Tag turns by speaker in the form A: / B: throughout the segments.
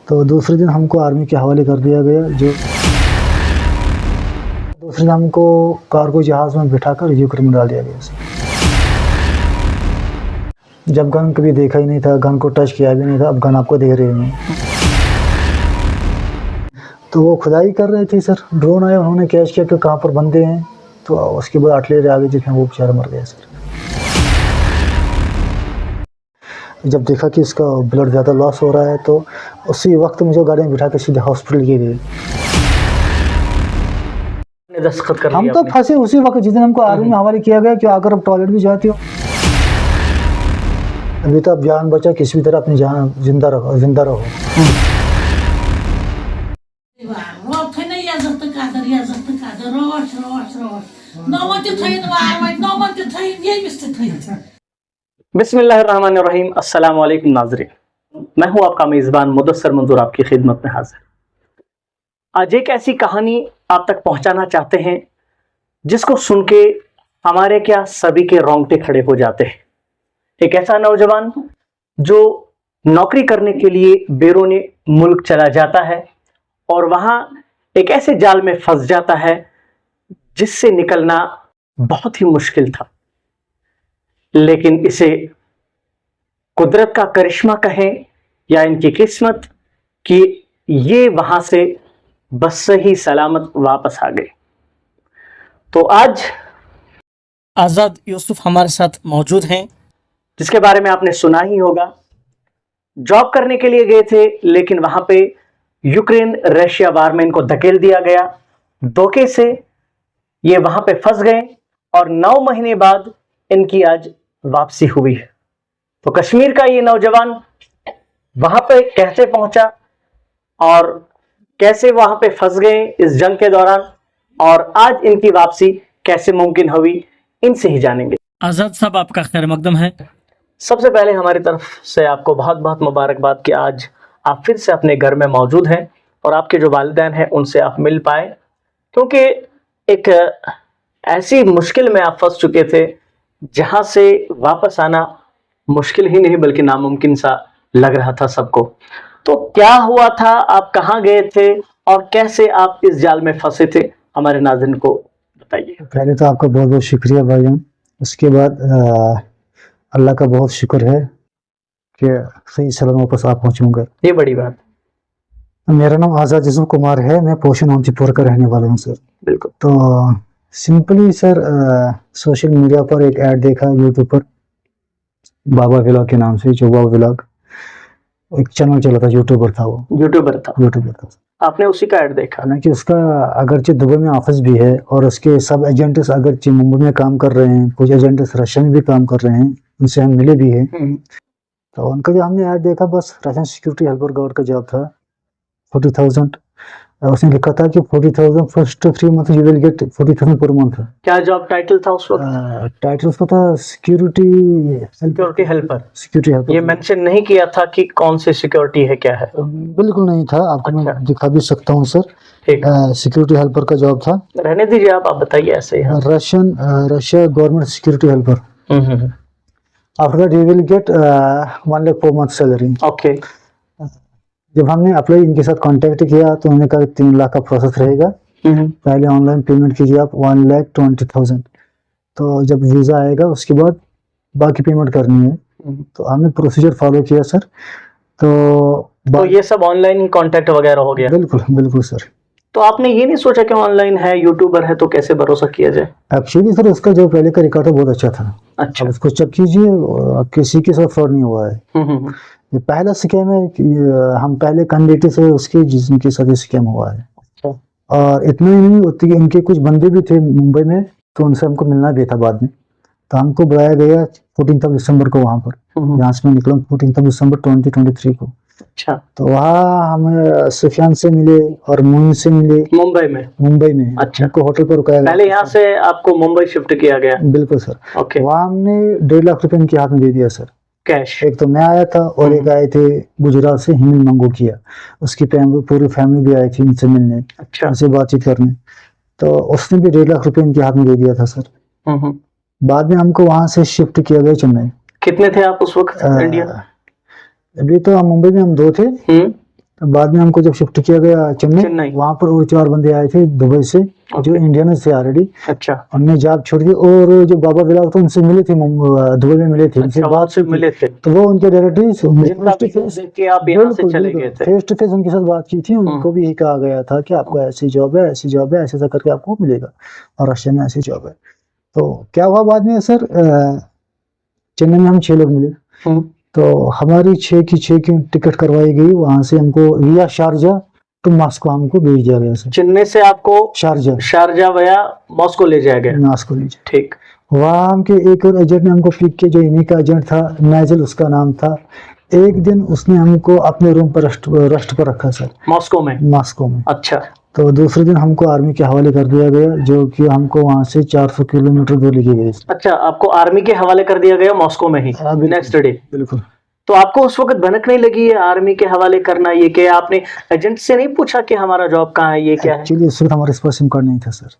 A: तो दूसरे दिन हमको आर्मी के हवाले कर दिया गया। जो दूसरे दिन हमको कार्गो जहाज में बिठाकर यूक्रेन में डाल दिया गया सर। जब गन कभी देखा ही नहीं था, गन को टच किया भी नहीं था, अब गन आपको दे रहे हैं। तो वो खुदाई कर रहे थे सर, ड्रोन आया, उन्होंने कैच किया कि कहाँ पर बंदे हैं। तो उसके बाद आर्टिलरी आ गई, जिसमें वो बेचारा मर गया सर। जब देखा कि इसका ब्लड ज़्यादा लॉस हो रहा है तो उसी वक्त मुझे गाड़ी में बिठा के सीधे हॉस्पिटल ले गए।
B: दस्तखत कर
A: हम तो फंसे उसी वक्त जिस दिन हमको आर्मी में हवाले किया गया कि अगर आप टॉयलेट भी जाते हो, अभी तो आप जान बचा, किसी भी तरह अपनी जान जिंदा रहो, जिंदा रहो।
B: बिस्मिल्लाहिर्रहमानिर्रहीम। अस्सलाम वालेकुम नाज़रीन, मैं हूं आपका मेज़बान मुदस्सर मंजूर, आपकी खिदमत में हाजिर। आज एक ऐसी कहानी आप तक पहुंचाना चाहते हैं जिसको सुन के हमारे क्या सभी के रोंगटे खड़े हो जाते हैं। एक ऐसा नौजवान जो नौकरी करने के लिए बैरूनी मुल्क चला जाता है और वहां एक ऐसे जाल में फंस जाता है जिससे निकलना बहुत ही मुश्किल था, लेकिन इसे कुदरत का करिश्मा कहें या इनकी किस्मत कि ये वहां से बस सही सलामत वापस आ गए। तो आज आज़ाद यूसुफ हमारे साथ मौजूद हैं, जिसके बारे में आपने सुना ही होगा। जॉब करने के लिए गए थे, लेकिन वहां पे यूक्रेन रशिया वार में इनको धकेल दिया गया। धोखे से ये वहां पे फंस गए और 9 महीने बाद इनकी आज वापसी हुई है। तो कश्मीर का ये नौजवान वहां पे कैसे पहुंचा और कैसे वहां पे फंस गए इस जंग के दौरान, और आज इनकी वापसी कैसे मुमकिन हुई, इनसे ही जानेंगे। आजाद साहब, आपका खैर मकदम है। सबसे पहले हमारी तरफ से आपको बहुत बहुत मुबारकबाद कि आज आप फिर से अपने घर में मौजूद हैं और आपके जो वालिदैन हैं उनसे आप मिल पाए, क्योंकि एक ऐसी मुश्किल में आप फंस चुके थे जहां से वापस आना मुश्किल ही नहीं बल्कि नामुमकिन सा लग रहा था सबको। तो क्या हुआ था, आप कहाँ गए थे और कैसे आप इस जाल में फंसे थे, हमारे नाज़रीन को बताइए।
A: पहले तो आपका बहुत बहुत शुक्रिया भाईजान। उसके बाद अल्लाह का बहुत शुक्र है कि सही सलामत वापस आप पहुँचूंगा,
B: ये बड़ी बात।
A: मेरा नाम आज़ाद यूसुफ कुमार है, मैं पोशन अवंतीपुर का रहने वाला हूँ सर।
B: बिल्कुल।
A: तो सिंपली सर सोशल मीडिया पर एक ऐड देखा यूट्यूब पर, बाबा व्लॉग के नाम से, जो बाबा व्लॉग एक चैनल चला था, यूट्यूबर था वो, यूट्यूबर था।
B: आपने उसी का ऐड देखा?
A: हालांकि उसका अगरचे दुबई में ऑफिस भी है और उसके सब एजेंट्स अगरचे मुंबई में काम कर रहे हैं, कुछ एजेंट्स रशिया में भी काम कर रहे हैं, उनसे हम मिले भी हैं। तो उनका जो हमने ऐड देखा, बस रशियन सिक्योरिटी हेल्पर गार्ड का जॉब था, 40,000। उसने लिखा था कि 40,000 first 3 month you will gate 40,000 per month.
B: क्या जॉब टाइटल था उस वक्त?
A: टाइटल उसका था सिक्योरिटी हेल्पर।
B: ये मेंशन नहीं किया था कि कौन सी सिक्योरिटी है, क्या है?
A: बिल्कुल नहीं था, आपको मैं दिखा भी सकता हूँ सर। सिक्योरिटी हेल्पर का जॉब था।
B: रहने दीजिए, आप बताइए ऐसे ही।
A: Russia government security helper. After that you will get 1 lakh per month salary.
B: Okay.
A: जब हमने अप्लाई इनके साथ कांटेक्ट किया तो उन्होंने कहा 3 लाख का प्रोसेस रहेगा, पहले ऑनलाइन पेमेंट कीजिए आप 1,20,000, तो जब वीज़ा आएगा उसके बाद बाकी पेमेंट करनी है। तो हमने प्रोसीजर फॉलो किया सर। तो
B: ये सब ऑनलाइन ही कांटेक्ट वगैरह हो गया?
A: बिल्कुल सर।
B: तो आपने ये नहीं सोचा कि ऑनलाइन है, यूट्यूबर है, तो कैसे भरोसा किया जाए?
A: एक्चुअली सर उसका जो पहले का रिकॉर्ड है बहुत अच्छा था।
B: अच्छा।
A: अब उसको चेक कीजिए, किसी के साथ फ्रॉड नहीं हुआ है। ये पहला स्कैम है कि हम पहले कैंडिडेट से उसके जिनके साथ स्कैम हुआ है। और इतना ही नहीं होती कि इनके कुछ बंदे भी थे मुंबई में, तो उनसे हमको मिलना भी था बाद में। तो हमको बुलाया गया 14 दिसंबर को वहाँ पर, यहाँ से मैं निकला 14 दिसंबर 2023 को।
B: अच्छा।
A: तो वहाँ हम सुफियान से मिले और मोइन से मिले, मुंबई में।
B: अच्छा।
A: हमको होटल पर रुकाया गया।
B: पहले यहाँ से आपको मुंबई शिफ्ट किया गया?
A: बिल्कुल सर।
B: ओके।
A: वहाँ हमने 1.5 लाख रुपए इनके हाथ में दे दिया सर,
B: कैश।
A: एक तो मैं आया था और एक आए थे गुजरात से हिमेल मंगो किया, उसकी पूरी फैमिली भी आई थी इनसे मिलने।
B: अच्छा।
A: उनसे बातचीत करने। तो उसने भी 1.5 लाख रुपए इनके हाथ में दे दिया था सर। बाद में हमको वहां से शिफ्ट किया गया चेन्नई।
B: कितने थे आप उस वक्त इंडिया?
A: अभी तो हम मुंबई में हम 2 थे, तो बाद में हमको जब शिफ्ट किया गया
B: चेन्नई।
A: चेन्नई, वहाँ पर और 4 बंदे आए थे दुबई से जो इंडियन थे ऑलरेडी।
B: अच्छा,
A: हमने जॉब छोड़ दी और जो बाबा बिलाल थे उनसे मिले थे, दुबई में मिले थे, उनसे
B: अच्छा,
A: बात
B: से मिले थे,
A: तो वो उनके डायरेक्टरी
B: जिनका वीडियो देख के आप यहाँ से चले गए थे।
A: फेस टू फेस उनके साथ बात की थी। उनको भी यही कहा गया था कि आपको ऐसी जॉब है, ऐसी जॉब है, ऐसे ऐसा करके आपको मिलेगा और रशिया में ऐसी जॉब है। तो क्या हुआ बाद में सर, चेन्नई में हम 6 लोग मिले। तो हमारी 6 की टिकट करवाई गई, वहां से हमको विया शारजा टू मॉस्को हमको भेज दिया गया सर।
B: चेन्नई से आपको शारजा वया मॉस्को ले जाया गया।
A: मॉस्को ले जाया,
B: ठीक।
A: वहाँ हमके एक और एजेंट ने हमको पिक किया, जो इन्हीं का एजेंट था, नाइजल उसका नाम था। एक दिन उसने हमको अपने रूम पर रेस्ट पर रखा सर, मॉस्को में।
B: अच्छा।
A: तो दूसरे दिन हमको आर्मी के हवाले कर दिया गया, जो कि हमको वहाँ से 400 किलोमीटर दूर लेके गए।
B: अच्छा, आपको आर्मी के हवाले कर दिया गया मॉस्को में ही नेक्स्ट डे?
A: बिल्कुल।
B: तो आपको उस वक्त भनक नहीं लगी है आर्मी के हवाले करना? ये क्या आपने एजेंट से नहीं पूछा कि हमारा जॉब कहाँ है, ये क्या है?
A: एक्चुअली उस वक्त हमारे पास सिम कार्ड नहीं था सर।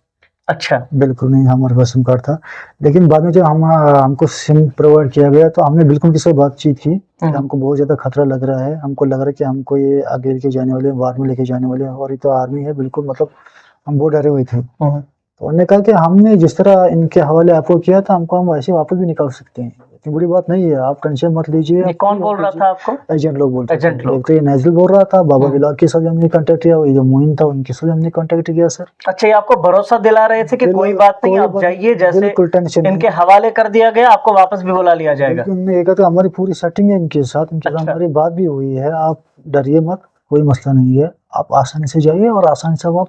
B: अच्छा,
A: बिल्कुल नहीं, हमारे पास सिम कार्ड था। लेकिन बाद में जब हमको सिम प्रोवाइड किया गया तो हमने बिल्कुल किसी से बातचीत की कि हमको बहुत ज्यादा खतरा लग रहा है, हमको लग रहा है कि हमको ये आगे लेके जाने वाले, वार में लेके जाने वाले, और ये तो आर्मी है, बिल्कुल मतलब हम बहुत डरे हुए थे। तो उन्होंने कहा कि हमने जिस तरह इनके हवाले आपको किया था, हमको हम वैसे वापस भी निकाल सकते हैं, इतनी बड़ी बात नहीं है, आप टेंशन मत लीजिए।
B: कौन बोल रहा था आपको?
A: एजेंट लोग बोलते थे।
B: एजेंट लोग।
A: तो ये नाइजल बोल रहा था, बाबा बिलाल के साथ हमने कांटेक्ट किया, ये जो मोइन था उनके साथ हमने कांटेक्ट किया सर।
B: अच्छा, ये आपको भरोसा दिला रहे थे कि कोई बात नहीं, आप जाइए, जैसे
A: टेंशन
B: इनके हवाले कर दिया गया, आपको वापस भी बुला लिया जाएगा।
A: उन्होंने कहा तो हमारी पूरी सेटिंग है इनके साथ, हमारी बात भी हुई है, आप डरिए मत, कोई मसला नहीं है, आप आसानी से जाइए और आसानी से आप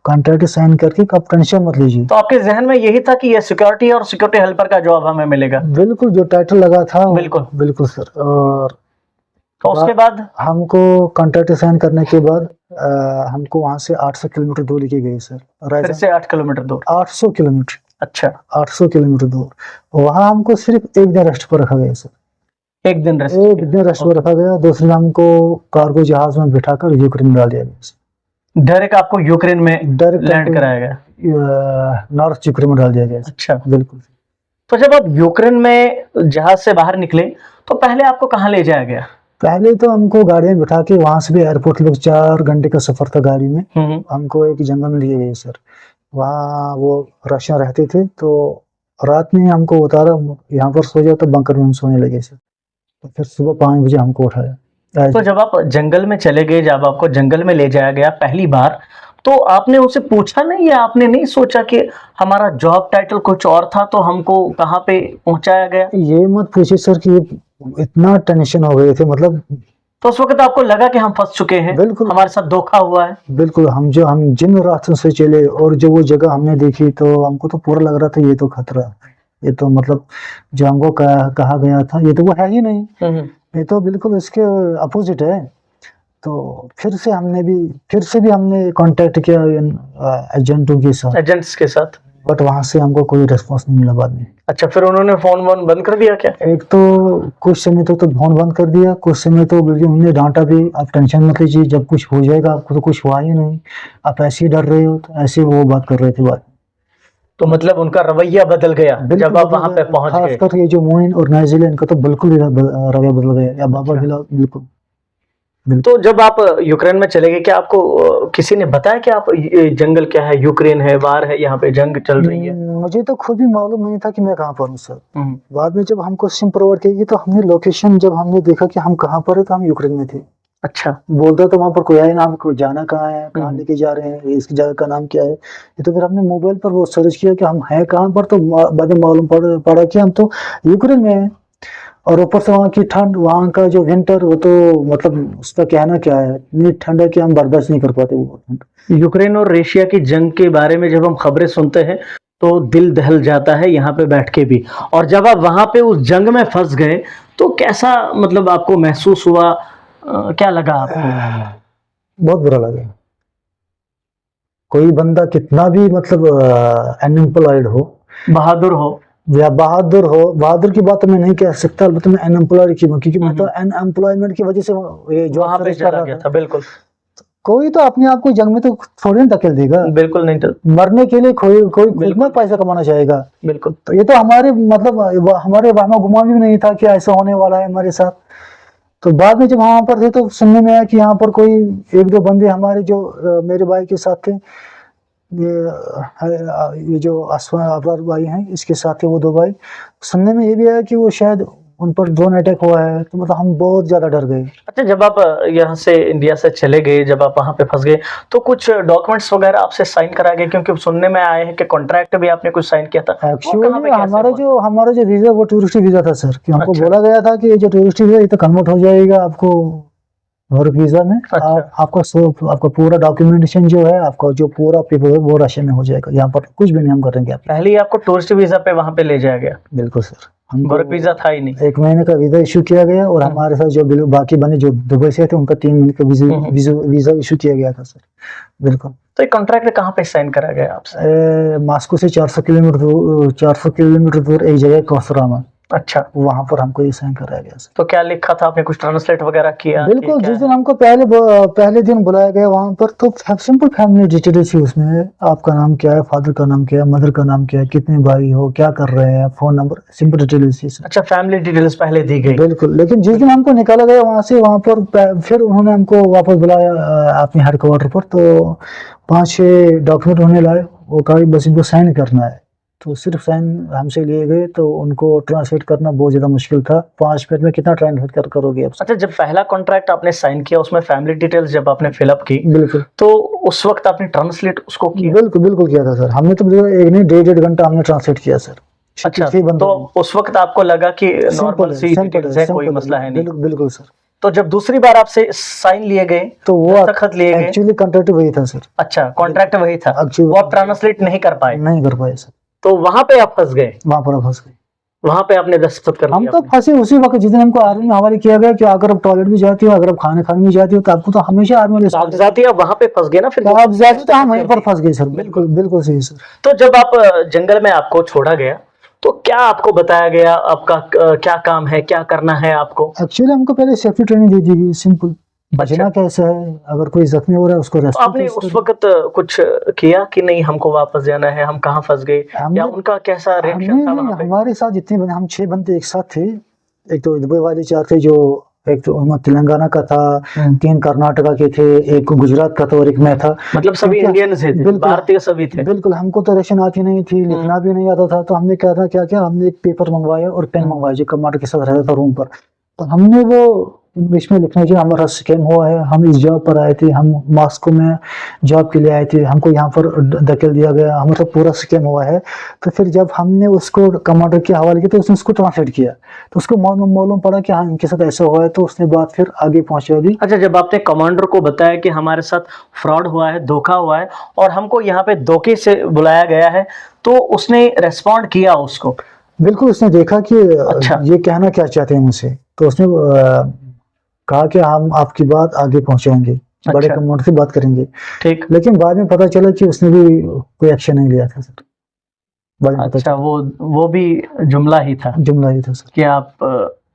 A: कॉन्ट्रैक्ट साइन करके आप टेंशन मत लीजिए।
B: तो आपके जहन में यही था कि ये सिक्योरिटी और सिक्योरिटी हेल्पर का जॉब हमें मिलेगा?
A: बिल्कुल, जो टाइटल लगा था
B: बिल्कुल
A: सर। और
B: तो उसके बाद
A: हमको कॉन्ट्रैक्ट साइन करने के बाद हमको वहाँ से 800 किलोमीटर दूर लेके गए सर।
B: फिर से 8 किलोमीटर दूर?
A: 800 किलोमीटर।
B: अच्छा,
A: 800 किलोमीटर दूर। वहाँ हमको सिर्फ एक दिन रेस्ट पर रखा गया सर।
B: एक दिन रेस्ट
A: पर रखा गया। दूसरे दिन हमको कार्गो जहाज में बिठाकर यूक्रेन में डाल दिया गया।
B: डायरेक्ट आपको यूक्रेन में लैंड कराया गया?
A: नॉर्थ यूक्रेन में डाल दिया गया।
B: अच्छा,
A: बिल्कुल।
B: तो जब आप यूक्रेन में जहाज से बाहर निकले तो पहले आपको कहाँ ले जाया गया?
A: पहले तो हमको गाड़ी में बिठा के वहां से भी एयरपोर्ट लोग 4 घंटे का सफर था गाड़ी में, हमको एक जंगल में लिए गए सर। वहाँ वो रशियन रहते थे, तो रात में हमको उतारा, यहाँ पर सो जाओ, तो बंकर में हम सोने लगे सर। तो फिर सुबह 5 बजे हमको उठाया।
B: तो जब आप जंगल में चले गए, जब आपको जंगल में ले जाया गया पहली बार, तो आपने उसे पूछा नहीं, या आपने नहीं सोचा कि हमारा जॉब टाइटल कुछ और था तो हमको कहाँ पे पहुंचाया गया?
A: ये मत पूछिए सर कि इतना टेंशन हो गए थे, मतलब
B: तो उस वक्त आपको लगा कि हम फंस चुके हैं,
A: बिल्कुल
B: हमारे साथ धोखा हुआ है?
A: बिल्कुल। हम जिन रास्तों से चले और जो वो जगह हमने देखी, तो हमको तो पूरा लग रहा था ये तो खतरा, ये तो मतलब जो हमको कहा गया था ये तो वो है ही नहीं, ये तो बिल्कुल इसके अपोजिट है। तो फिर से भी हमने कांटेक्ट किया एजेंट्स के साथ, बट वहां से हमको कोई रिस्पांस नहीं मिला बाद में।
B: अच्छा, फिर उन्होंने फोन बंद कर दिया क्या?
A: एक तो कुछ समय तो फोन बंद कर दिया, कुछ समय तो बल्कि उन्होंने डांटा भी, आप टेंशन मत लीजिए, जब कुछ हो जाएगा, आपको तो कुछ हुआ ही नहीं, आप ऐसे ही डर रहे हो, तो ऐसे वो बात कर रहे थे बात।
B: तो मतलब उनका रवैया बदल गया जब आप वहां पे पहुंच गए?
A: खासकर ये जो मोइन और नाइजीरिया, इनका तो बिल्कुल रवैया बदल गया, या बाबा बिलाल बिल्कुल।
B: तो जब आप यूक्रेन में चले गए, क्या आपको किसी ने बताया कि आप जंगल क्या है, यूक्रेन है, वार है, यहाँ पे जंग चल रही है?
A: मुझे तो खुद भी मालूम नहीं था कि मैं कहाँ पर हूँ सर। बाद में जब हमको सिम प्रोवाइड की तो हमने लोकेशन, जब हमने देखा कि हम कहाँ पर है, तो हम यूक्रेन में थे।
B: अच्छा,
A: बोलता तो वहाँ पर कोई आया ना, हमको जाना कहाँ है, कहाँ लेके जा रहे हैं, इसकी जगह का नाम क्या है। ये तो फिर हमने मोबाइल पर वो सर्च किया कि हम हैं कहाँ पर, तो बाद में मालूम पड़ा कि हम तो यूक्रेन में हैं। और ऊपर से वहाँ की ठंड, वहाँ का जो विंटर, वो तो मतलब उसका कहना क्या है, इतनी ठंड है कि हम बर्दाश्त नहीं कर पाते वो ठंड।
B: यूक्रेन और रशिया की जंग के बारे में जब हम खबरें सुनते हैं तो दिल दहल जाता है यहाँ पे बैठ के भी। और जब आप वहाँ पे उस जंग में फंस गए तो कैसा मतलब आपको महसूस हुआ, क्या लगा आपको?
A: बहुत बुरा लगा। कोई बंदा कितना भी मतलब अनएम्प्लॉयड हो,
B: बहादुर हो,
A: बहादुर की बात मैं नहीं कह सकता, अलबत्ता मैं अनएम्प्लॉयड की हूँ, क्योंकि मैं तो अनएम्प्लॉयमेंट की वजह से ये जो
B: वहाँ पे चला गया था। बिल्कुल,
A: कोई तो अपने आप को जंग में तो थोड़ी ना धकेल देगा,
B: बिल्कुल नहीं, तो
A: मरने के लिए कोई खुद में पैसा कमाना चाहेगा।
B: बिल्कुल।
A: तो ये तो हमारे मतलब हमारे वहमा गुमान भी नहीं था कि ऐसा होने वाला है हमारे साथ। तो बाद में जब वहां पर थे तो सुनने में आया कि यहाँ पर कोई एक दो बंदे हमारे जो मेरे भाई के साथ थे, ये जो अबरार भाई हैं इसके साथ थे वो दो भाई। सुनने में ये भी आया कि वो शायद उन पर ड्रोन अटैक हुआ है, तो मतलब हम बहुत ज्यादा डर गए।
B: अच्छा, जब आप यहाँ से इंडिया से चले गए, जब आप वहां पे फंस गए, तो कुछ डॉक्यूमेंट्स वगैरह आपसे साइन करा गए? क्योंकि सुनने में आया है कि कॉन्ट्रैक्ट भी आपने कुछ साइन किया था।
A: एक्चुअली हमारा जो वीजा वो टूरिस्ट वीजा था सर, कि हमको बोला गया था कि ये जो टूरिस्ट वीजा ये तो कन्वर्ट हो जाएगा आपको वर्क वीजा में। आपका पूरा डॉक्यूमेंटेशन जो है, आपका जो पूरा पेपर वो रशिया में हो जाएगा, यहाँ पर कुछ भी नहीं हम करेंगे।
B: पहले ही आपको टूरिस्ट वीजा पे वहां पे ले जाया गया?
A: बिल्कुल सर,
B: वर्क वीजा था ही नहीं।
A: 1 महीने का वीजा इशू किया गया और हमारे साथ जो बाकी बने जो दुबई से थे उनका 3 महीने का वीजा इशू किया गया था सर। बिल्कुल।
B: तो ये कॉन्ट्रैक्ट कहाँ पे साइन करा गया आपसे?
A: मॉस्को से 400 किलोमीटर दूर एक जगह कोस्टरामा।
B: अच्छा,
A: वहां पर हमको ये साइन कराया गया सर।
B: तो क्या लिखा था? आपने कुछ ट्रांसलेट वगैरह किया?
A: बिल्कुल, जिस दिन हमको पहले दिन बुलाया गया वहां पर, तो सिंपल फैमिली डिटेल्स थी उसमें। आपका नाम क्या है, फादर का नाम क्या है, मदर का नाम क्या है, कितने भाई हो, क्या कर रहे हैं, फोन नंबर, सिंपल डिटेल्स थी सर।
B: अच्छा, फैमिली डिटेल्स पहले दी गई?
A: बिल्कुल। लेकिन जिस दिन हमको निकाला गया वहां से, वहां पर फिर उन्होंने हमको वापस बुलाया अपने हेडक्वार्टर पर, तो 5-6 डॉक्यूमेंट उन्होंने लाए। वो कहा बस इनको साइन करना है, तो सिर्फ साइन हमसे लिए गए। तो उनको ट्रांसलेट करना बहुत ज्यादा मुश्किल था। 5 मिनट में कितना ट्रांसलेट करोगे आप?
B: अच्छा, जब पहला कॉन्ट्रैक्ट आपने साइन किया उसमें फैमिली डिटेल्स जब आपने फिलअप की,
A: बिल्कुल,
B: तो उस वक्त आपने ट्रांसलेट उसको किया?
A: बिल्कुल किया था सर। हमने तो 1 घंटा हमने ट्रांसलेट किया सर।
B: अच्छा, तो उस वक्त आपको लगा कि नॉर्मल सी डिटेल्स है, कोई मसला है नहीं?
A: बिल्कुल सर।
B: तो जब दूसरी बार आपसे साइन लिए गए,
A: तो वो
B: दस्तखत लिए गए,
A: एक्चुअली कॉन्ट्रैक्ट वही था सर।
B: अच्छा, कॉन्ट्रैक्ट वही था, वो आप ट्रांसलेट नहीं कर पाए
A: सर।
B: तो वहां पे आप फंस गए?
A: वहां पर फंस गए।
B: वहां पे आपने दस्तखत कर
A: हम
B: दिया?
A: तो फंसे उसी वक्त जिस दिन हमको आर्मी में हवाले किया गया कि अगर आप टॉयलेट भी जाती हो, अगर आप खाने खाने भी जाती हो, तो आपको तो हमेशा आर्मी वाले
B: कागजाती आप वहां पे फंस गए ना? फिर
A: कागजाती तो हम वहीं पर फंस गए सर। बिल्कुल सही सर।
B: तो जब आप जंगल में आपको छोड़ा गया, तो क्या आपको बताया गया आपका क्या काम है, क्या करना है आपको?
A: एक्चुअली हमको पहले सेफ्टी ट्रेनिंग दे दी गई, सिंपल बचना कैसा है, अगर कोई जख्मी हो रहा है उसको रेस्क्यू।
B: आपने उस वक्त कुछ किया कि नहीं हमको वापस जाना है, हम कहाँ फंस गए, या उनका कैसा रिएक्शन था वहां पे?
A: हमारे साथ जितने बंदे, हम 6 बंदे एक साथ थे। एक तो दुबई वाले 4 थे, जो एक तो तेलंगाना का था, 3 कर्नाटका के थे, एक गुजरात का था और एक मैं था।
B: मतलब सभी इंडियन थे, भारतीय सभी थे?
A: बिल्कुल। हमको तो रेशन आती नहीं थी, लिखना भी नहीं आता था। तो हमने क्या हमने एक पेपर मंगवाया और पेन मंगवाया जो कमांडर के साथ रहता था रूम पर। तो हमने वो इंग्लिश में लिखना चाहिए हमारा स्कैम हुआ है, हम इस जॉब पर आए थे, हम मॉस्को में जॉब के लिए आए थे, हमको यहाँ पर धकेल दिया गया, हमारा पूरा स्कैम हुआ है। तो फिर जब हमने उसको कमांडर के हवाले किया तो उसने उसको ट्रांसलेट किया, तो उसको मालूम पड़ा कि हाँ इनके साथ ऐसा हुआ है, तो उसने बात फिर आगे पहुंचा दी।
B: अच्छा, जब आपने कमांडर को बताया कि हमारे साथ फ्रॉड हुआ है, धोखा हुआ है और हमको यहाँ पे धोखे से बुलाया गया है, तो उसने रेस्पॉन्ड किया उसको?
A: बिल्कुल, उसने देखा कि
B: अच्छा,
A: ये कहना क्या चाहते हैं मुझसे, तो उसने कहा कि हम आपकी बात आगे पहुंचाएंगे, बड़े कमांडर से बात करेंगे। ठीक। लेकिन बाद में पता चला कि उसने भी कोई एक्शन नहीं लिया था सर।
B: अच्छा, वो भी जुमला ही था
A: सर
B: कि आप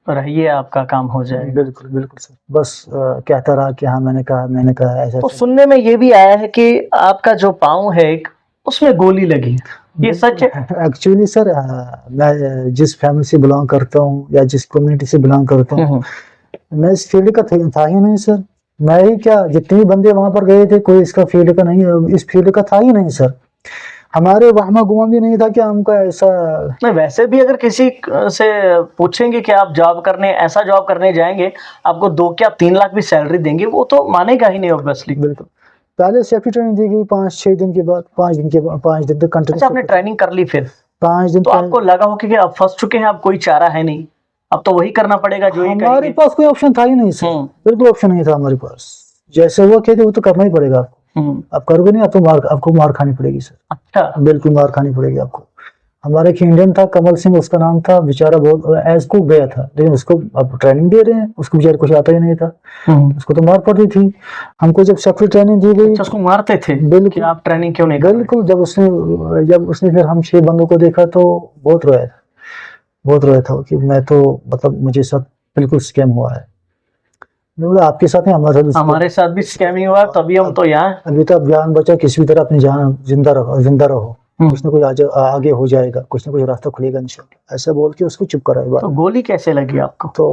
B: रहिए, आपका काम हो जाएगा।
A: बिल्कुल सर। बस कहता रहा कि हाँ मैंने कहा ऐसा।
B: तो सुनने में ये भी आया है कि आपका जो पाँव है उसमें गोली लगी, ये सच है?
A: एक्चुअली सर, मैं जिस फैमिली से बिलोंग करता हूँ या जिस कम्युनिटी से बिलोंग करता हूँ, मैं इस फील्ड का था ही नहीं सर। मैं ही क्या, जितने भी बंदे वहां पर गए थे कोई इसका फील्ड का नहीं, इस फील्ड का था ही नहीं सर। हमारे वहमा गुमा भी नहीं था कि हमको ऐसा।
B: नहीं, वैसे भी अगर किसी से पूछेंगे कि आप ऐसा जॉब करने जाएंगे, आपको 2 या 3 लाख भी सैलरी देंगे, वो तो मानेगा ही नहीं ऑब्वियसली।
A: बिल्कुल। पहले सेफ्टी ट्रेनिंग दी गई 5-6 दिन के बाद, 5 दिन तक कंटिन्यू।
B: अच्छा, आपने ट्रेनिंग कर ली फिर
A: 5 दिन?
B: तो आपको लगा हो कि आप फंस चुके हैं, अब कोई चारा है नहीं, अब तो वही करना पड़ेगा जो
A: हमारे पास कोई ऑप्शन था ही नहीं सर। बिल्कुल ऑप्शन नहीं था हमारे पास। जैसे वो कहते वो तो करना ही पड़ेगा आपको। आप करोगे नहीं, आपको मार खानी पड़ेगी सर। अच्छा, बिल्कुल मार खानी पड़ेगी आपको। हमारा एक इंडियन था, कमल सिंह उसका नाम था, बेचारा बहुत एज को गया था, लेकिन उसको अब ट्रेनिंग दे रहे हैं, उसको बेचारे कुछ आता ही नहीं था, उसको तो मार पड़ती थी। हमको जब सेफ्टी ट्रेनिंग दी गई,
B: उसको मारते थे?
A: बिल्कुल।
B: आप ट्रेनिंग क्यों नहीं?
A: बिल्कुल। जब उसने फिर हम 6 बंदों को देखा तो बहुत रोया था कि मैं तो मतलब मुझे साथ बिल्कुल स्कैम हुआ है। बोला आपके साथ नहीं,
B: हमारे साथ भी स्कैम ही हुआ, तभी हम तो यहाँ।
A: अभी तो अब जान बचा, किसी भी तरह अपनी जान जिंदा रहो, कुछ ना कुछ आगे हो जाएगा, कुछ ना कुछ रास्ता खुलेगा इंशाल्लाह, ऐसा बोल के उसको चुप कराया।
B: तो गोली कैसे लगी आपको?
A: तो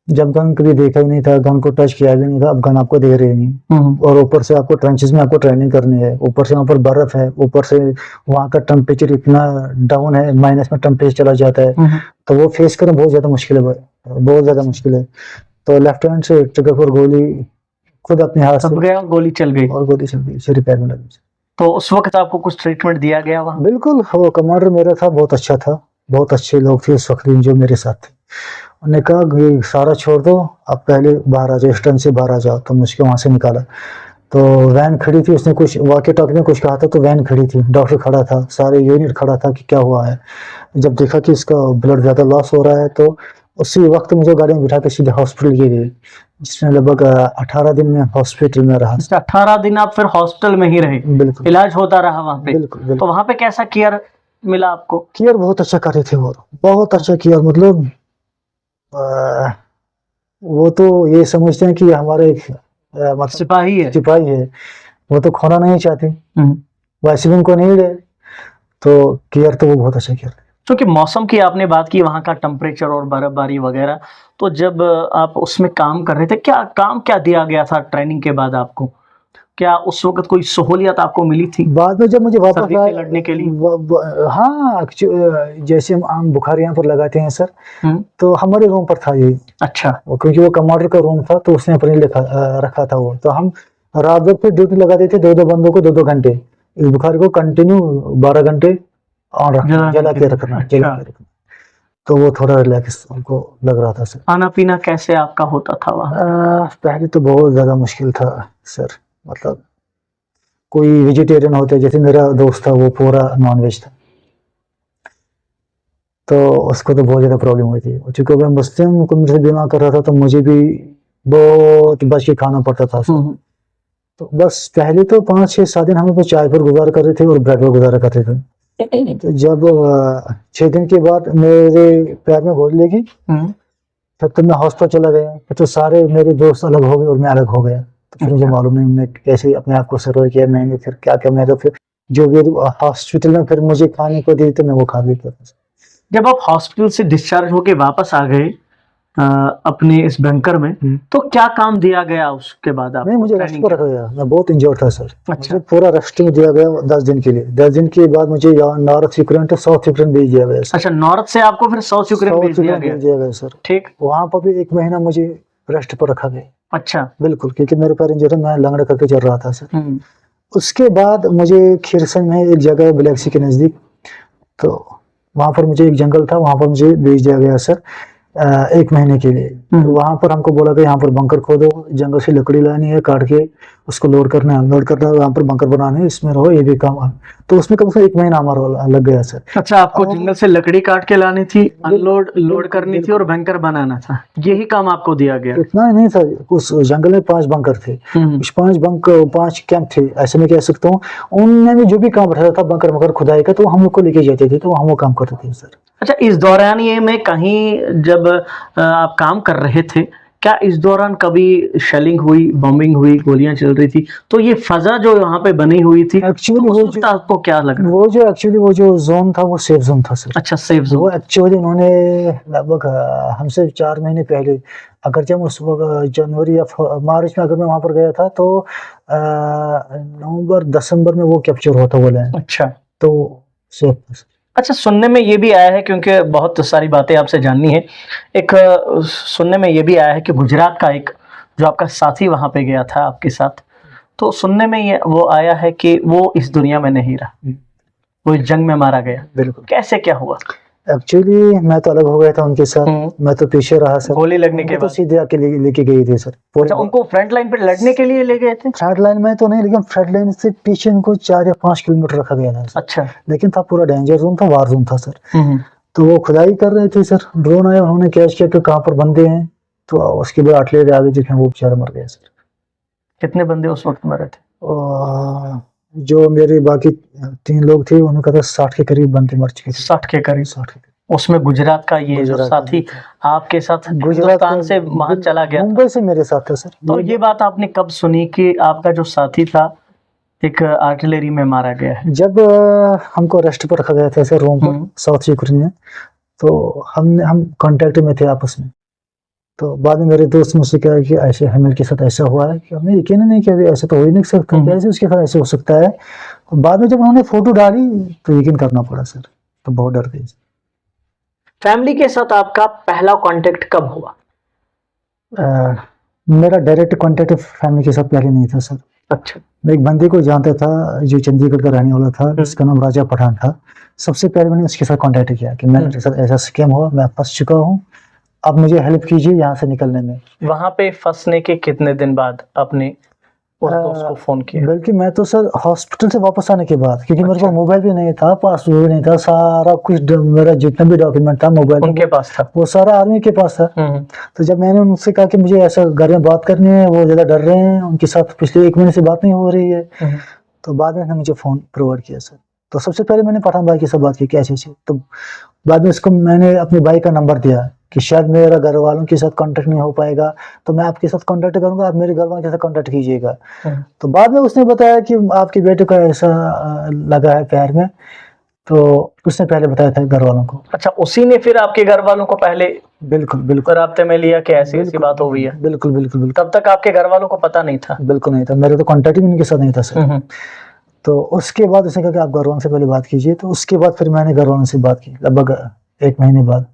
A: जब गन कभी देखा ही नहीं था, गन को टच किया भी नहीं था, अब गन आपको दे रहे नहीं, और ऊपर से आपको ट्रेंचेस में आपको ट्रेनिंग करनी है, ऊपर से वहाँ पर बर्फ है, ऊपर से वहाँ का टेम्परेचर इतना डाउन है, माइनस में टेम्परेचर चला जाता है, तो वो फेस करना बहुत ज्यादा मुश्किल है, बहुत ज्यादा मुश्किल है। तो लेफ्ट हैंड से ट्रिगर पर गोली खुद अपने हाथ से
B: गया, गोली चल गई
A: और गोली चल गई, सिर पैर में लगी।
B: तो उस वक्त आपको कुछ ट्रीटमेंट दिया गया वहाँ?
A: बिल्कुल, वो कमांडर मेरा था, बहुत अच्छा था, बहुत अच्छे लोग थे उस वक्त जो मेरे साथ थे। उन्होंने कहा कि सारा छोड़ दो, अब पहले बाहर आ जाओ, स्टन से बाहर आ जाओ। तो मुझको वहाँ से निकाला, तो वैन खड़ी थी, उसने कुछ वॉकी टॉकी में कुछ कहा था, तो वैन खड़ी थी, डॉक्टर खड़ा था, सारे यूनिट खड़ा था कि क्या हुआ है। जब देखा कि इसका ब्लड ज़्यादा लॉस हो रहा है, तो उसी वक्त मुझे गाड़ी में बिठा के सीधे हॉस्पिटल ले गए, जिसमें लगभग 18 दिन में हॉस्पिटल में रहा।
B: 18 दिन आप फिर हॉस्पिटल में ही रहे?
A: बिल्कुल,
B: इलाज होता रहा वहाँ पे?
A: बिल्कुल, बिल्कुल।
B: तो वहाँ पे कैसा केयर मिला आपको?
A: केयर बहुत अच्छा कर रहे थे, वो बहुत अच्छा केयर, मतलब वो तो ये समझते हैं कि हमारे मतलब
B: सिपाही है।
A: सिपाही है, वो तो खोना नहीं चाहते, वैसे भी उनको नहीं रहे, तो केयर तो वो बहुत अच्छा केयर।
B: क्योंकि मौसम की आपने बात की, वहाँ का टेम्परेचर और बर्फबारी वगैरह, तो जब आप उसमें काम कर रहे थे, क्या दिया गया था ट्रेनिंग के बाद आपको? क्या उस वक्त कोई सहूलियत आपको मिली थी
A: बाद में जब मुझे वापस
B: सर्दी से लड़ने के लिए?
A: हाँ, जैसे हम आम बुखार यहाँ पर लगाते हैं सर, तो हमारे रूम पर था ये।
B: अच्छा।
A: क्योंकि वो कमांडर का रूम था, तो उसने अपने रखा था वो, तो हम रात भर फिर ड्यूटी लगाते थे, 2-2 बंदों को 2-2 घंटे, इस बुखार को कंटिन्यू 12 घंटे ऑन रखना, जला के रखना, जला के रखना। तो वो थोड़ा रिलैक्स हमको लग रहा था सर।
B: खाना पीना कैसे आपका होता था वहाँ?
A: पहले तो बहुत ज्यादा मुश्किल था सर, मतलब कोई वेजिटेरियन होता है, जैसे मेरा दोस्त था वो पूरा नॉन वेज था, तो उसको तो बहुत ज़्यादा प्रॉब्लम हुई थी। चूँकि मैं मुस्लिम कम्युनिटी से बिलोंग कर रहा था, तो मुझे भी बहुत बच के खाना पड़ता था। तो बस पहले तो 5-6-7 दिन हम लोग चाय पर गुजारा कर रहे थे और ब्रेड पर गुजारा करते थे। तो जब 6 दिन के बाद मेरे पैर में गोली लगी, तब तो मैं हॉस्पिटल चला गया, फिर तो सारे मेरे दोस्त अलग हो गए और मैं अलग हो गया। तो फिर मुझे मालूम नहीं उन्होंने कैसे अपने आप को सर्वाइव किया, मैंने फिर क्या किया, मैं तो फिर जो भी हॉस्पिटल में फिर मुझे खाने को दी तो मैं वो खा भी था।
B: जब आप हॉस्पिटल से डिस्चार्ज होके वापस आ गए अपने इस बंकर में, तो क्या काम दिया गया उसके बाद आपको?
A: नहीं, मुझे रेस्ट पर रखा गया, मैं बहुत इंजर्ड था सर।
B: अच्छा।
A: मुझे पूरा रेस्ट में दिया गया 10 दिन के लिए। 10 दिन के बाद मुझे नॉर्थ यूक्रेन तो साउथ यूक्रेन भेज दिया गया।
B: अच्छा, नॉर्थ से आपको फिर साउथ यूक्रेन भेज दिया गया
A: सर।
B: ठीक।
A: वहाँ पर भी 1 महीना मुझे रेस्ट पर रखा गया।
B: अच्छा।
A: बिल्कुल, क्योंकि मेरे पैर इंजर्ड, मैं लंगड़ा करके चल रहा था सर। उसके बाद मुझे खीरसन में एक जगह ब्लैक सी के नजदीक, तो वहां पर मुझे एक जंगल था, वहां पर मुझे भेज दिया गया सर 1 महीने के लिए। तो वहां पर हमको बोला था यहाँ पर बंकर खोदो, जंगल से लकड़ी लानी है, काट के उसको लोड करना है, वहां पर बंकर बनाने है, इसमें रहो, ये भी काम है। तो उसमें कम से कम 1 महीना हमारा लग गया सर।
B: अच्छा, आपको जंगल से लकड़ी काट के लानी थी, लोड करनी थी और बंकर बनाना था, यही काम आपको दिया गया?
A: इतना नहीं था, उस जंगल में 5 बंकर थे, उस 5 कैंप थे, ऐसे में कह सकता हूँ। उनमें भी जो भी काम रहता था बंकर मकर खुदाई का, तो हम लोग को लेके जाते थे, तो हम वो काम करते थे सर।
B: अच्छा, इस दौरान ये में कहीं जब आप काम कर रहे थे, क्या इस दौरान कभी शेलिंग हुई, बॉम्बिंग हुई, गोलियां चल रही थी, तो ये फजा जो यहाँ पे बनी हुई थी,
A: एक्चुअली
B: तो आपको क्या लगा?
A: वो जो जोन था वो सेफ जोन था सर।
B: अच्छा, सेफ जोन।
A: वो एक्चुअली उन्होंने लगभग हमसे 4 महीने पहले, अगर जब उस जनवरी या मार्च में अगर मैं वहां पर गया था, तो नवंबर दिसंबर में वो कैप्चर होता बोले।
B: अच्छा,
A: तो सेफ।
B: अच्छा, सुनने में ये भी आया है, क्योंकि बहुत सारी बातें आपसे जाननी है, एक सुनने में ये भी आया है कि गुजरात का एक जो आपका साथी वहां पे गया था आपके साथ, तो सुनने में ये वो आया है कि वो इस दुनिया में नहीं रहा, वो इस जंग में मारा गया।
A: बिल्कुल।
B: कैसे, क्या हुआ?
A: एक्चुअली मैं तो अलग हो गया था उनके साथ, मैं तो पीछे रहा सर।
B: गोली लगने के
A: तो
B: बाद
A: सीधे आके लेके गई थी सर।
B: अच्छा, उनको फ्रंट लाइन पे लड़ने के लिए ले गए थे?
A: फ्रंट लाइन में तो नहीं, लेकिन फ्रंट लाइन से पीछे इनको 4 या 5 किलोमीटर रखा गया था।
B: अच्छा।
A: लेकिन था पूरा डेंजर जोन था, वार जोन था सर। तो वो खुदाई कर रहे थे सर, ड्रोन आया, उन्होंने कैच किया कि कहाँ पर बंदे हैं, तो उसके बाद आर्टिलरी आगे जिसमें वो बेचारा मर गया सर।
B: कितने बंदे उस वक्त मरे थे?
A: जो मेरे बाकी 3 लोग थे, उन्होंने कहा 60 के करीब बंदे मर चुके थे।
B: 60 के करीब?
A: 60 के करीब।
B: उसमें गुजरात का ये जो साथी आपके साथ हिंदुस्तान से वहां चला गया,
A: मुंबई से मेरे साथ था सर।
B: तो ये बात आपने कब सुनी कि आपका जो साथी था एक आर्टिलरी में मारा गया है?
A: जब हमको अरेस्ट पर रखा गया था सर रूम पर साउथ यूक्रेन में, तो हम कांटेक्ट में थे आपस में, तो बाद में मेरे दोस्त मुझसे कहा कि ऐसे हमीर के साथ ऐसा हुआ है, कि हमने यकीन नहीं किया, ऐसे तो हो ही नहीं सकता, कैसे उसके साथ ऐसे हो सकता है। और बाद में जब उन्होंने फोटो डाली तो यकीन करना पड़ा सर, तो बहुत डर गए।
B: फैमिली के साथ आपका पहला कांटेक्ट कब हुआ?
A: मेरा डायरेक्ट कांटेक्ट फैमिली के साथ पहले नहीं था सर।
B: अच्छा।
A: मैं एक बंदे को जानता था जो चंडीगढ़ का रहने वाला था, जिसका नाम राजा पठान था। सबसे पहले मैंने उसके साथ कांटेक्ट किया कि मेरे साथ ऐसा स्कैम हुआ, मैं फंस चुका हूँ, अब मुझे हेल्प कीजिए यहाँ से निकलने में।
B: वहां पे फंसने के कितने दिन बाद आपने उस दोस्त को फोन किया?
A: बल्कि मैं तो सर हॉस्पिटल से वापस आने के बाद, क्योंकि मेरे पास मोबाइल भी नहीं था, पासवर्ड भी नहीं था, सारा कुछ मेरा जितना भी डॉक्यूमेंट था मोबाइल
B: उनके पास था,
A: वो सारा आर्मी के पास था। तो जब मैंने उनसे कहा कि मुझे ऐसा घर में बात करनी है, वो ज्यादा डर रहे हैं, उनके साथ पिछले 1 महीने से बात नहीं हो रही है, तो बाद में मुझे फोन प्रोवाइड किया सर। तो सबसे पहले मैंने पठान भाई के साथ बात की कि ऐसे, तो बाद में उसको मैंने अपने भाई का नंबर दिया कि शायद मेरा घर वालों के साथ कांटेक्ट नहीं हो पाएगा, तो मैं आपके साथ कांटेक्ट करूंगा, आप मेरे घर वालों के साथ कांटेक्ट कीजिएगा। तो बाद में उसने बताया कि आपके बेटे को ऐसा लगा है पैर में, तो उसने पहले बताया था घर वालों को।
B: अच्छा, उसी ने फिर आपके घर वालों को पहले
A: बिल्कुल
B: राब्ते में लिया कि ऐसी ऐसी बात हो गई है?
A: बिल्कुल।
B: तब तक आपके घर वालों को पता नहीं था?
A: बिल्कुल नहीं था, मेरे तो कांटेक्ट ही उनके साथ नहीं था सर। तो उसके बाद उसने कहा कि आप घर वालों से पहले बात कीजिए, तो उसके बाद फिर मैंने घर वालों से बात की लगभग 1 महीने बाद।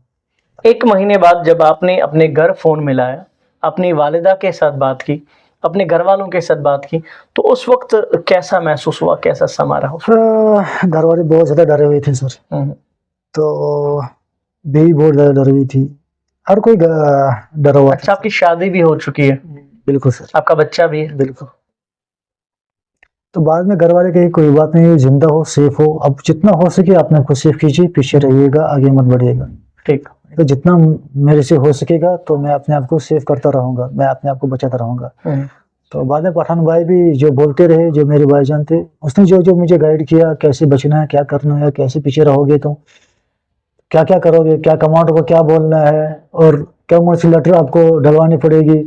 B: 1 महीने बाद जब आपने अपने घर फोन मिलाया, अपनी वालिदा के साथ बात की, अपने घर वालों के साथ बात की, तो उस वक्त कैसा महसूस हुआ, कैसा समा रहा?
A: घर वाले बहुत ज्यादा डरे हुए थे सर। तो बेबी बहुत ज्यादा डरी हुई थी, हर कोई डरा हुआ।
B: अच्छा, आपकी शादी भी हो चुकी है?
A: बिल्कुल सर।
B: आपका बच्चा भी है?
A: बिल्कुल। तो बाद में घर वाले कहे कोई बात नहीं, जिंदा हो, सेफ हो, अब जितना हो सके अपने को सेफ कीजिए, पीछे रहिएगा, आगे मत बढ़िएगा।
B: ठीक।
A: तो जितना मेरे से हो सकेगा तो मैं अपने आप को सेफ करता रहूंगा, मैं अपने आप को बचाता रहूंगा। तो बाद में पठान भाई भी जो बोलते रहे, जो मेरे भाईजान थे, उसने जो जो मुझे गाइड किया, कैसे बचना है, क्या करना है, कैसे पीछे रहोगे तो क्या क्या करोगे, क्या कमांडर को क्या बोलना है, और कौन सी लेटर आपको डलवानी पड़ेगी,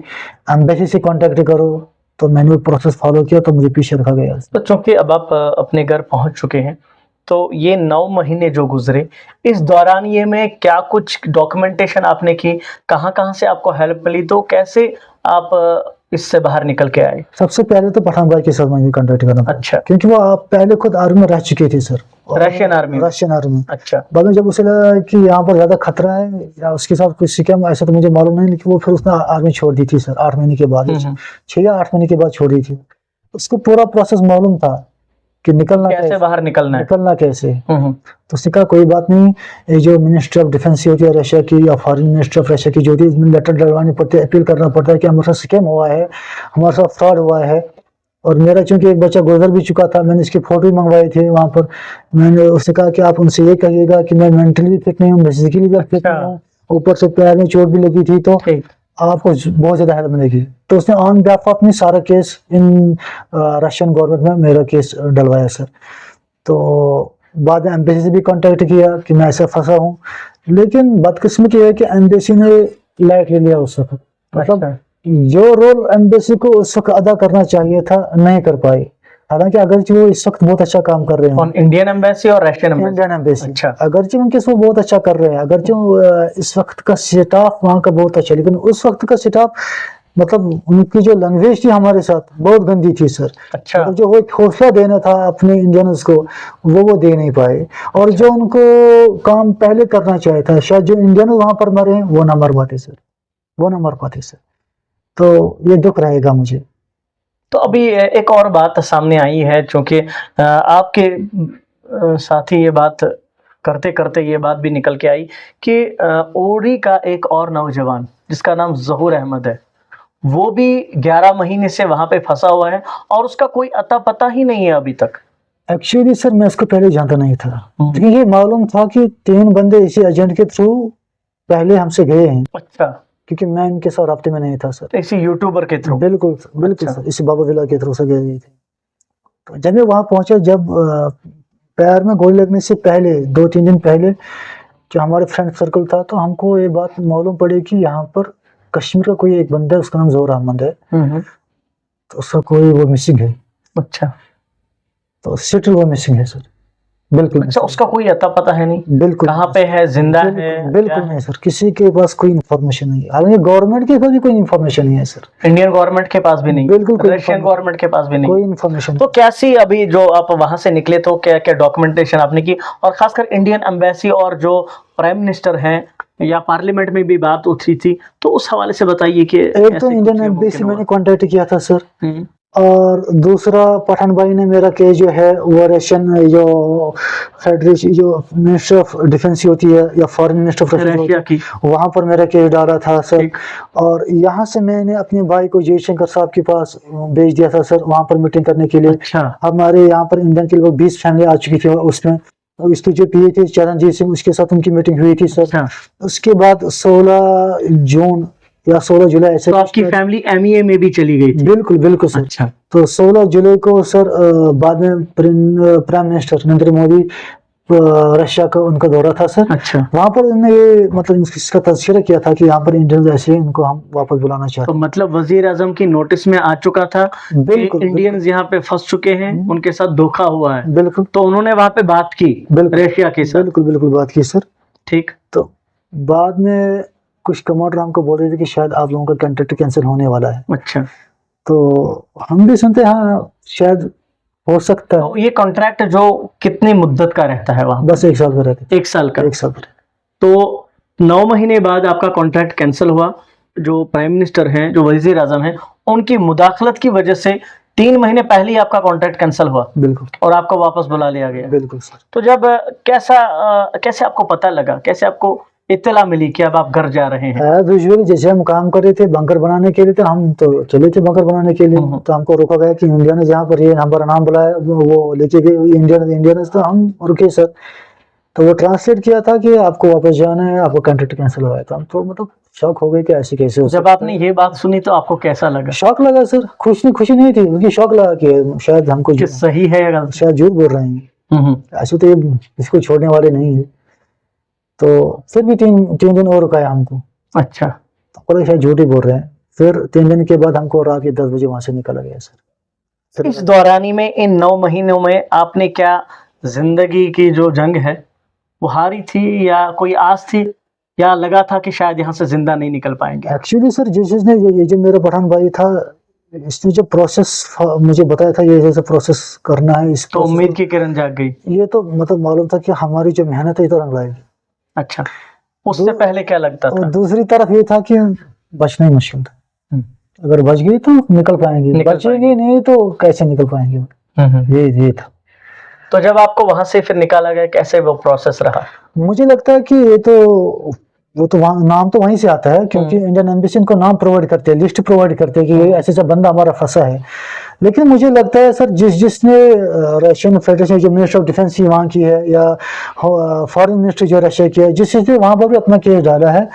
A: एम्बेसी से कांटेक्ट करो। तो मैंने वो प्रोसेस फॉलो किया, तो मुझे पीछे रखा गया।
B: तो चूंकि अब आप अपने घर पहुंच चुके हैं, तो ये 9 महीने जो गुजरे, इस दौरान ये में क्या कुछ डॉक्यूमेंटेशन आपने की, कहाँ कहाँ से आपको हेल्प मिली, तो कैसे आप इससे बाहर निकल के आए?
A: सबसे पहले तो पठान भाई के साथ मुझे कांटेक्ट करना पड़ा।
B: अच्छा।
A: क्योंकि वो पहले खुद आर्मी में रह चुके थे सर,
B: रशियन आर्मी। अच्छा।
A: बाद में जब उसे लगा कि यहाँ पर ज्यादा खतरा है या उसके साथ कुछ स्कैम, ऐसा तो मुझे मालूम नहीं, लेकिन वो फिर उसने आर्मी छोड़ दी थी सर 8 महीने के बाद, 6 या 8 महीने के बाद छोड़ दी थी। उसको पूरा प्रोसेस मालूम था कि निकलना
B: कैसे बाहर निकलना
A: कैसे। तो उसने कहा कोई बात नहीं, ये जो मिनिस्ट्री ऑफ डिफेंस होती है रशिया की, या फॉरेन मिनिस्ट्री ऑफ रशिया की जो होती है, इसमें लेटर डलवानी पड़ती है, अपील करना पड़ता है कि हमारे साथ स्कैम हुआ है, हमारे साथ फ्रॉड हुआ है। और मेरा चूंकि एक बच्चा गुजर भी चुका था, मैंने इसकी फोटो भी मंगवाई थी वहां पर। मैंने उससे कहा कि आप उनसे ये कहिएगा कि मैं मेंटली फिट नहीं हूँ, फिजिकली भी फिट नहीं हूँ, ऊपर से पैर में चोट भी लगी थी, तो आपको बहुत ज्यादा हेल्प मिलेगी। तो उसने ऑन बिहाफ ऑफ मी सारा केस इन रशियन गवर्नमेंट में मेरा केस डलवाया सर। तो बाद में एम्बेसी से भी कांटेक्ट किया कि मैं ऐसा फंसा हूँ, लेकिन बदकिस्मती है कि एम्बेसी ने लाइट ले लिया उस वक्त। मतलब जो रोल एम्बेसी को उस वक्त अदा करना चाहिए था नहीं कर पाई, हालांकि अगरचे वो इस वक्त बहुत अच्छा काम कर रहे हैं।
B: इंडियन एम्बेसी और रशियन
A: इंडियन एम्बेसी।
B: अच्छा।
A: अगरचे उनके वो बहुत अच्छा कर रहे हैं, अगरचे इस वक्त का स्टाफ वहाँ का बहुत अच्छा, लेकिन उस वक्त का स्टाफ मतलब उनकी जो लैंग्वेज थी हमारे साथ बहुत गंदी थी सर।
B: अच्छा।
A: मतलब जो वो हौसला देना था अपने इंडियंस को, वो दे नहीं पाए। और
B: अच्छा।
A: जो उनको काम पहले करना चाहिए था, शायद जो इंडियन वहां पर मरे हैं वो ना मर पाते सर, वो ना मर पाते सर। तो ये दुख रहेगा मुझे।
B: तो अभी एक और बात सामने आई है, क्योंकि आपके साथी ये बात करते करते ये बात भी निकल के आई कि उरी का एक और नौजवान जिसका नाम ज़हूर अहमद है, वो भी 11 महीने से वहां पे फंसा हुआ है और उसका कोई अता पता ही नहीं है अभी तक।
A: एक्चुअली सर मैं इसको पहले जानता नहीं था, लेकिन ये मालूम था कि 3 बंदे इसी एजेंट के थ्रू पहले हमसे गए हैं।
B: अच्छा।
A: क्योंकि मैं इनके साथ राब्ते में नहीं था सर।
B: इसी यूट्यूबर के थ्रू?
A: बिल्कुल बिल्कुल। अच्छा। सर इसी बाबा विला के थ्रू से गए थे। तो जब मैं वहां पहुंचा, जब पैर में गोली लगने से पहले 2-3 दिन पहले जो हमारे फ्रेंड सर्कल था, तो हमको ये बात मालूम पड़ी कि यहाँ पर कश्मीर का कोई एक बंदा है, उसका नाम ज़हूर अहमद है, तो उसका कोई वो मिसिंग है।
B: अच्छा।
A: तो सिटी वो मिसिंग है सर। बिल्कुल
B: अच्छा, उसका कोई अता पता है नहीं,
A: बिल्कुल
B: कहाँ पे है, जिंदा है,
A: बिल्कुल
B: क्या
A: नहीं
B: है?
A: सर, किसी के पास कोई इन्फॉर्मेशन नहीं है, हालांकि गवर्नमेंट के पास भी कोई इन्फॉर्मेशन नहीं है सर।
B: इंडियन गवर्नमेंट के पास भी नहीं,
A: बिल्कुल कोई
B: रशियन
A: information-
B: गवर्नमेंट के पास भी नहीं।
A: कोई इन्फॉर्मेशन
B: तो कैसी अभी जो आप वहां से निकले तो क्या क्या डॉक्यूमेंटेशन आपने की, और खासकर इंडियन एम्बेसी और जो प्राइम मिनिस्टर हैं या पार्लियामेंट में भी बात उठी थी, तो उस हवाले से बताइए कि
A: एक तो
B: कैसे
A: इंडियन
B: कुछ ये
A: एम्बेसी
B: मुमकिन
A: मैंने कांटेक्ट किया था सर,
B: हुआ?
A: और दूसरा पठान भाई ने मेरा केस जो है वो रशियन जो फेडरेशन जो मिनिस्टर ऑफ डिफेंस होती है या फॉरेन मिनिस्टर ऑफ
B: रशिया की।
A: वहां पर मेरा केस डाला था सर।
B: ठीक।
A: और यहाँ से मैंने अपने भाई को जयशंकर साहब के पास भेज दिया था सर, वहां पर मीटिंग करने के लिए।
B: अच्छा,
A: हमारे यहाँ पर इंडियन के लोग 20 फैमिली आ चुकी थी उसमें, इसके जो पीए थे चरणजीत सिंह, उसके साथ उनकी मीटिंग हुई थी सर।
B: अच्छा।
A: उसके बाद 16 जून या 16 जुलाई ऐसे
B: तो आपकी फैमिली एमईए में भी चली गई थी?
A: बिल्कुल बिल्कुल सर।
B: अच्छा।
A: तो 16 जुलाई को सर बाद में prime minister Narendra Modi Russia का उनका दौरा था सर।
B: अच्छा,
A: वहां पर उन्होंने ये मतलब इसका तस्करा किया था कि यहाँ पर इंडियन ऐसे इनको हम वापस बुलाना
B: तो
A: चाहते
B: मतलब वजीर आजम की नोटिस में आ चुका था
A: हैं।
B: कि
A: बिल्कुल
B: इंडियंस यहाँ पे फंस चुके हैं, उनके साथ धोखा हुआ है,
A: बिल्कुल
B: तो उन्होंने वहां पे बात की
A: बिल्कुल
B: रशिया के साथ।
A: बिल्कुल बिल्कुल बात की सर।
B: ठीक।
A: तो बाद में कुछ कमांडर हमको बोल रहे थे कि शायद आप लोगों का कॉन्ट्रैक्ट कैंसिल होने वाला है।
B: अच्छा,
A: तो हम भी सुनते हैं हाँ शायद हो सकता है।
B: तो ये कॉन्ट्रैक्ट जो कितनी मुद्दत का रहता है वहां?
A: बस 1 साल का रहते
B: 1 साल का।
A: 1 साल का।
B: तो 9 महीने बाद आपका कॉन्ट्रैक्ट कैंसिल हुआ। जो प्राइम मिनिस्टर हैं, जो वजीर आजम हैं, उनकी मुदाखलत की वजह से 3 महीने पहले ही आपका कॉन्ट्रैक्ट कैंसिल हुआ
A: बिल्कुल
B: और आपको वापस बुला लिया गया।
A: बिल्कुल सर।
B: तो जब कैसे आपको पता लगा, कैसे आपको इत्तला मिली कि अब आप घर जा रहे हैं?
A: एज यूजुअली जैसे हम काम कर रहे थे बंकर बनाने के लिए, तो हम तो चले थे बंकर बनाने के लिए। तो हमको रोका गया कि इंडिया ने जहाँ पर ये हमारा नाम बुलाया वो लेके गए इंडियन, तो हम रुके सर। तो वो ट्रांसलेट किया था कि आपको वापस जाना है, आपको कॉन्ट्रैक्ट कैंसिल हुआ है। तो हम तो मतलब शॉक हो गए कि ऐसे कैसे हो
B: जब आपने ये बात सुनी तो आपको कैसा लगा?
A: शॉक लगा सर। खुशी नहीं थी, बल्कि शौक लगा कि शायद हमको
B: कि सही है या गलत?
A: शायद झूठ बोल रहे हैं। ऐसे तो ये इसको छोड़ने वाले नहीं है। तो फिर भी तीन दिन और रुकाया हमको।
B: अच्छा।
A: तो शायद झूठ ही बोल रहे हैं। फिर 3 दिन के बाद हमको रात के 10 बजे वहां से निकला गया सर।
B: इस दौरानी में, इन 9 महीनों में आपने क्या जिंदगी की जो जंग है वो हारी थी, या कोई आस थी, या लगा था कि शायद यहाँ से जिंदा नहीं निकल पाएंगे?
A: एक्चुअली सर जिसने ये जो मेरा पठान भाई था, इसने जो प्रोसेस मुझे बताया था, ये जैसे प्रोसेस करना है इस
B: तो उम्मीद की किरण जाग गई।
A: ये तो मतलब मालूम था कि हमारी जो मेहनत है ये तो रंग लाएगी।
B: अच्छा, उससे पहले क्या लगता
A: और
B: था?
A: दूसरी तरफ ये था कि बचना ही मुश्किल था। अगर बच गई तो निकल पाएंगे, बचेगी नहीं तो कैसे निकल पाएंगे, ये था।
B: तो जब आपको वहां से फिर निकाला गया, कैसे वो प्रोसेस रहा?
A: मुझे लगता है कि ये तो वो तो नाम तो वहीं से आता है, क्योंकि इंडियन एम्बेसी को नाम प्रोवाइड करते हैं, लिस्ट प्रोवाइड करते हैं कि ये ऐसे ऐसा बंदा हमारा फंसा है। लेकिन मुझे लगता है सर जिसने रशियन फेडरेशन जो मिनिस्टर ऑफ डिफेंस वहाँ की है या फॉरेन मिनिस्टर जो रशिया की है, जिसने वहाँ पर भी अपना केस डाला है,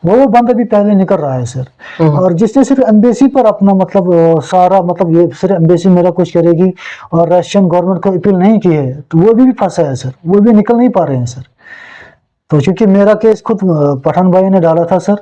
A: वो बंदा भी पहले निकल रहा है सर। और जिसने सिर्फ एम्बेसी पर अपना मतलब सारा मतलब ये सिर्फ एम्बेसी मेरा कुछ करेगी और रशियन गवर्नमेंट को अपील नहीं की है, तो वो भी फंसा है सर, वो भी निकल नहीं पा रहे हैं सर। तो क्योंकि मेरा केस खुद पठान भाई ने डाला था सर,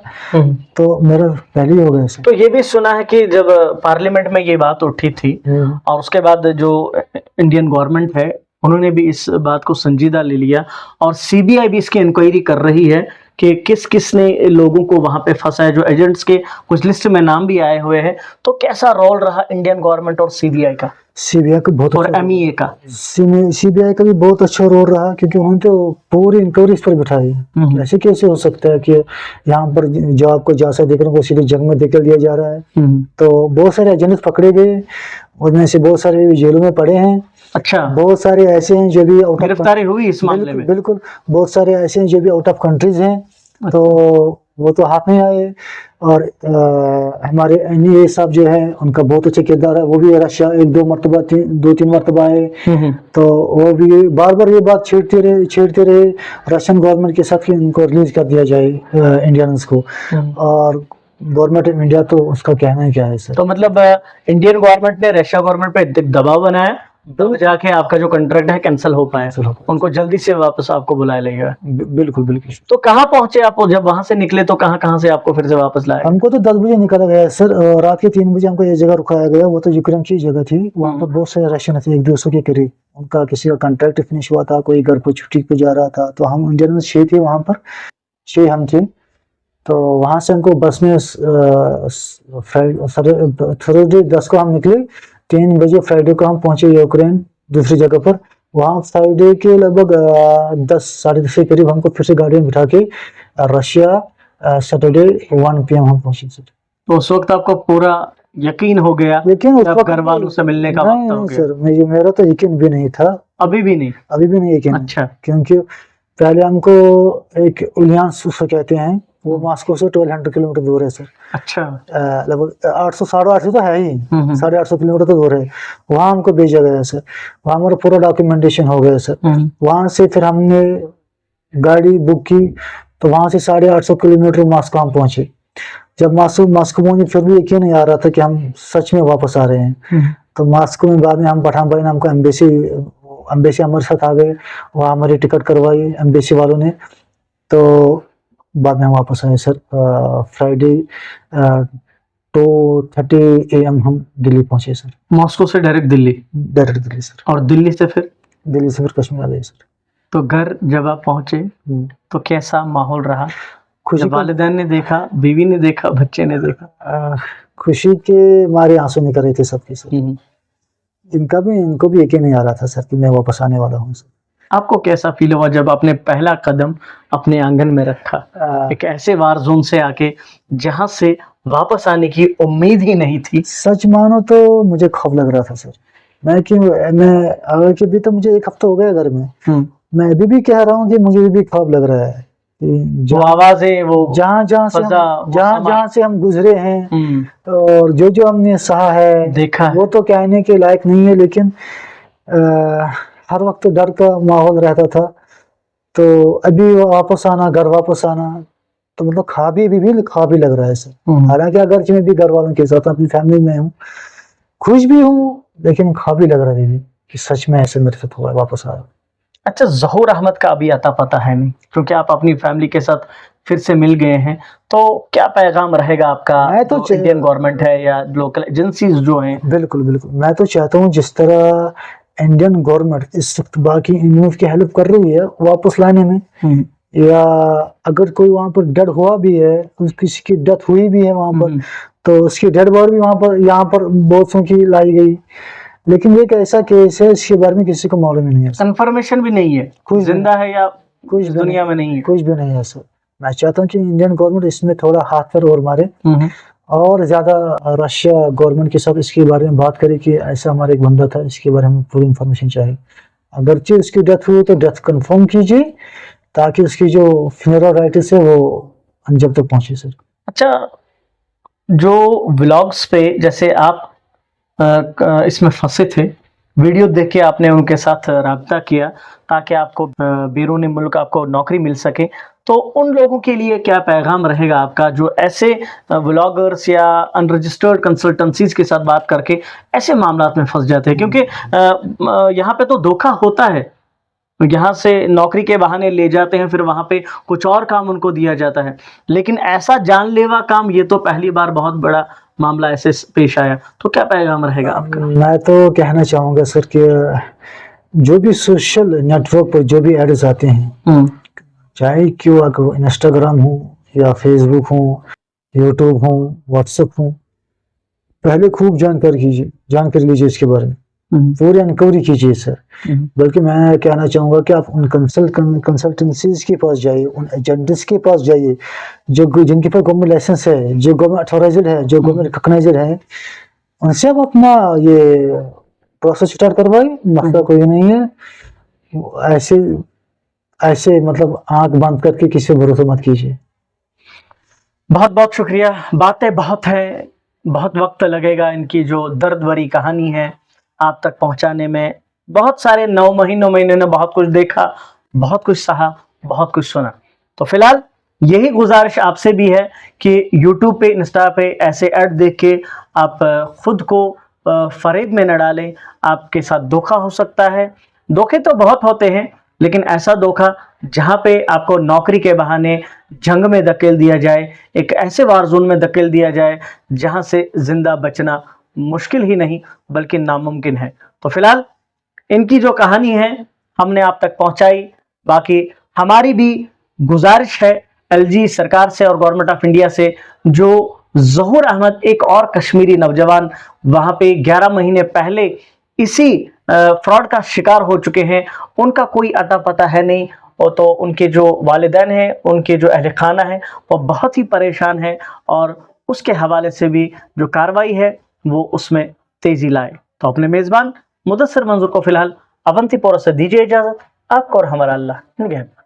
A: तो मेरा पहले ही हो गया सर।
B: तो ये भी सुना है कि जब पार्लियामेंट में ये बात उठी थी और उसके बाद जो इंडियन गवर्नमेंट है उन्होंने भी इस बात को संजीदा ले लिया और सीबीआई भी इसकी इंक्वायरी कर रही है कि किस किस ने लोगों को वहां पे फंसा है, जो एजेंट्स के कुछ लिस्ट में नाम भी आए हुए हैं। तो कैसा रोल रहा इंडियन गवर्नमेंट और सीबीआई का?
A: सीबीआई का बहुत
B: और एमईए का?
A: सीबीआई का भी बहुत अच्छा रोल रहा, क्योंकि उन्होंने तो पूरी इंक्वायरी पर बिठाई। ऐसे कैसे हो सकता है कि यहाँ पर जो आपको जैसा देख रहे हैं वो सीधे जंग में धकेल दिया जा रहा है। तो बहुत सारे एजेंट्स पकड़े गए, उनमें से बहुत सारे जेलों में पड़े हैं।
B: अच्छा,
A: बहुत सारे ऐसे हैं जो भी
B: गिरफ्तारी हुई इस मामले में?
A: बिल्कुल, बहुत सारे ऐसे हैं जो भी आउट ऑफ कंट्रीज हैं। तो वो तो हाथ नहीं आए। और हमारे एनआईए साहब जो है उनका बहुत अच्छा किरदार है, वो भी रशिया 2-3 मरतबा आए। तो वो भी बार बार ये बात छेड़ते रहे रशियन गवर्नमेंट के साथ कि उनको रिलीज कर दिया जाए इंडियंस को। और गवर्नमेंट ऑफ इंडिया तो उसका कहना ही क्या है सर।
B: तो मतलब इंडियन गवर्नमेंट ने रशिया गवर्नमेंट पे दबाव बनाया तब जाके आपका जो कॉन्ट्रैक्ट है कैंसिल हो पाया, उनको जल्दी से वापस आपको बुला लेगा।
A: बिल्कुल बिल्कुल।
B: तो कहाँ पहुंचे आप जब वहां से निकले, तो कहाँ कहाँ से आपको फिर से वापस लाया?
A: हमको तो 10 बजे निकाला गया सर, रात के 3 बजे हमको ये जगह रुकाया गया। वो तो यूक्रेन की जगह थी, वहाँ पर बहुत सारे रशियन थे 100-200 के करीब। उनका किसी का कॉन्ट्रैक्ट फिनिश हुआ था, कोई घर पर छुट्टी पे जा रहा था, तो हम इंडियन में 6 थे वहाँ पर, 6 हम थे। तो वहाँ से हमको बस में थर्सडे 10 को हम निकले, 3 बजे फ्राइडे को हम पहुंचे यूक्रेन दूसरी जगह पर। वहाँ फ्राइडे के लगभग 10 साढ़े 10 के करीब हमको फिर से गाड़ी में बिठा के रशिया सैटरडे 1 PM हम पहुंचे।
B: तो उस वक्त आपको पूरा यकीन हो गया,
A: लेकिन
B: जब घर वालों से मिलने का वक्त हो गया?
A: सर मेरा तो यकीन भी नहीं था।
B: अभी भी नहीं?
A: अभी भी नहीं यकीन।
B: अच्छा।
A: क्योंकि पहले हमको एक उलियानस्क उसे कहते हैं, वो मॉस्को से 1200 किलोमीटर दूर है सर।
B: अच्छा।
A: लगभग 800 850 तो है ही, 850 किलोमीटर तो दूर है। वहाँ हमको भेजा गया सर, वहाँ हमारा पूरा डॉक्यूमेंटेशन हो गया सर। वहाँ से फिर हमने गाड़ी बुक की, तो वहाँ से 850 किलोमीटर मॉस्को हम पहुंचे। जब मॉस्को पहुंचे फिर भी यकीन नहीं आ रहा था कि हम सच में वापस आ रहे हैं। तो मॉस्को में बाद में हम पठान भाई ने हमको एम्बेसी हमारे साथ आ गए, वहाँ हमारी टिकट करवाई एम्बेसी वालों ने। तो बाद में हम वापस आए सर, फ्राइडे 2:30 AM हम दिल्ली पहुंचे सर।
B: मॉस्को से direct Delhi? Direct
A: Delhi sir.
B: और दिल्ली से फिर
A: कश्मीर आ गए सर।
B: तो घर जब आप पहुंचे तो कैसा माहौल रहा?
A: खुशी,
B: वालिदैन ने देखा, बीवी ने देखा, बच्चे ने देखा?
A: खुशी के मारे आंसू निकल रहे थे सबके सर। इनको भी यकीन नहीं आ रहा था सर कि मैं वापस आने वाला हूँ सर।
B: आपको कैसा फील हुआ जब आपने पहला कदम अपने आंगन में रखा, एक ऐसे वार जोन से आके जहां से वापस आने की उम्मीद ही नहीं थी? सच
A: मानो तो मुझे खौफ लग रहा था सर। मैं अगर के भी तो मुझे 1 हफ्ता हो गया घर में। मैं अभी भी कह रहा हूँ कि मुझे भी खौफ लग रहा है।
B: जो आवाजें, वो
A: जहाँ से हम गुजरे हैं और जो हमने सहा है,
B: देखा,
A: वो तो कहने के लायक नहीं है। लेकिन हर वक्त डर का माहौल रहता था। तो अभी वापस आना, घर वापस आना, तो मतलब खाबी लग रहा है सर। हालांकि अगर मैं भी घर वालों के साथ अपनी फैमिली में हूँ, खुश भी हूँ, लेकिन खाबी लग रहा है कि सच में ऐसे मेरे साथ हुआ, वापस आया।
B: अच्छा, ज़हूर अहमद का अभी अता पता है नहीं, क्योंकि आप अपनी फैमिली के साथ फिर से मिल गए हैं, तो क्या पैगाम रहेगा आपका?
A: मैं तो
B: इंडियन गवर्नमेंट है या लोकल एजेंसीज जो हैं?
A: बिल्कुल मैं तो चाहता हूँ जिस तरह इंडियन गवर्नमेंट इस वक्त बाकी इंडियंस की हेल्प कर रही है वापस लाने में, या अगर कोई वहाँ पर डेड हुआ भी है, किसी की डेथ हुई भी है वहाँ पर, तो उसकी डेड बॉडी भी वहाँ पर यहाँ पर बहुत की लाई गई। लेकिन एक ऐसा केस है इसके बारे में किसी को मालूम नहीं है,
B: कंफर्मेशन भी नहीं है, कुछ जिंदा है या कुछ दुनिया में नहीं है,
A: कुछ भी नहीं है सर। मैं चाहता हूँ कि इंडियन गवर्नमेंट इसमें थोड़ा हाथ पर और मारे, और ज्यादा रशिया गवर्नमेंट के साथ इसके बारे में बात करे कि ऐसा हमारा एक बंदा था, इसके बारे में पूरी इंफॉर्मेशन चाहिए। अगरचे उसकी डेथ हुई तो डेथ कंफर्म कीजिए, ताकि उसकी जो फ्यूनरल राइट्स है वो अंजाम तक पहुंचे सर।
B: अच्छा, जो व्लॉग्स पे जैसे आप इसमें फंसे थे, वीडियो देख के आपने उनके साथ राब्ता किया ताकि आपको बैरून मुल्क आपको नौकरी मिल सके, तो उन लोगों के लिए क्या पैगाम रहेगा आपका जो ऐसे व्लॉगर्स या अनरजिस्टर्ड कंसल्टेंसीज के साथ बात करके ऐसे मामलात में फंस जाते हैं? क्योंकि यहाँ पे तो धोखा होता है, यहाँ से नौकरी के बहाने ले जाते हैं, फिर वहाँ पे कुछ और काम उनको दिया जाता है, लेकिन ऐसा जानलेवा काम ये तो पहली बार बहुत बड़ा मामला ऐसे पेश आया, तो क्या पैगाम रहेगा आपका?
A: मैं तो कहना चाहूँगा सर कि जो भी सोशल नेटवर्क पर जो भी एड्स आते हैं, चाहे क्यों इंस्टाग्राम हो या फेसबुक हो, यूट्यूब हो, व्हाट्सएप हो, पहले खूब जानकारी लीजिए इसके बारे में, पूरी इनक्वायरी कीजिए सर। बल्कि मैं कहना चाहूँगा कि आप उन कंसल्टेंसीज के पास जाइए, उन एजेंट्स के पास जाइए जो जिनके पास गवर्नमेंट लाइसेंस है, जो गवर्नमेंट अथॉराइज्ड है, जो गवर्नमेंट रिकॉग्नाइज्ड है, उनसे आप अपना ये प्रोसेस स्टार्ट करवाइए। मसला कोई नहीं है। ऐसे मतलब आंख बंद करके किसी पर भरोसा मत कीजिए।
B: बहुत बहुत शुक्रिया। बातें बहुत है, बहुत वक्त लगेगा इनकी जो दर्द भरी कहानी है आप तक पहुंचाने में। बहुत सारे 9 महीने ने बहुत कुछ देखा, बहुत कुछ सहा, बहुत कुछ सुना। तो फिलहाल यही गुजारिश आपसे भी है कि YouTube पे, इंस्टा पे ऐसे ऐड देख के आप खुद को फरेब में न डालें, आपके साथ धोखा हो सकता है। धोखे तो बहुत होते हैं, लेकिन ऐसा धोखा जहाँ पे आपको नौकरी के बहाने जंग में धकेल दिया जाए, एक ऐसे वार जोन में धकेल दिया जाए जहाँ से जिंदा बचना मुश्किल ही नहीं बल्कि नामुमकिन है। तो फिलहाल इनकी जो कहानी है हमने आप तक पहुंचाई। बाकी हमारी भी गुजारिश है एलजी सरकार से और गवर्नमेंट ऑफ इंडिया से, जो ज़हूर अहमद एक और कश्मीरी नौजवान वहां पे 11 महीने पहले इसी फ्रॉड का शिकार हो चुके हैं, उनका कोई अता पता है नहीं। और तो उनके जो वालिदैन हैं, उनके जो अहल खाना है, वो बहुत ही परेशान है और उसके हवाले से भी जो कार्रवाई है वो उसमें तेजी लाए। तो अपने मेज़बान मुदस्सिर मंजूर को फिलहाल अवंतीपोरा से दीजिए इजाज़त। आपको और हमारा अल्लाह निगहबान।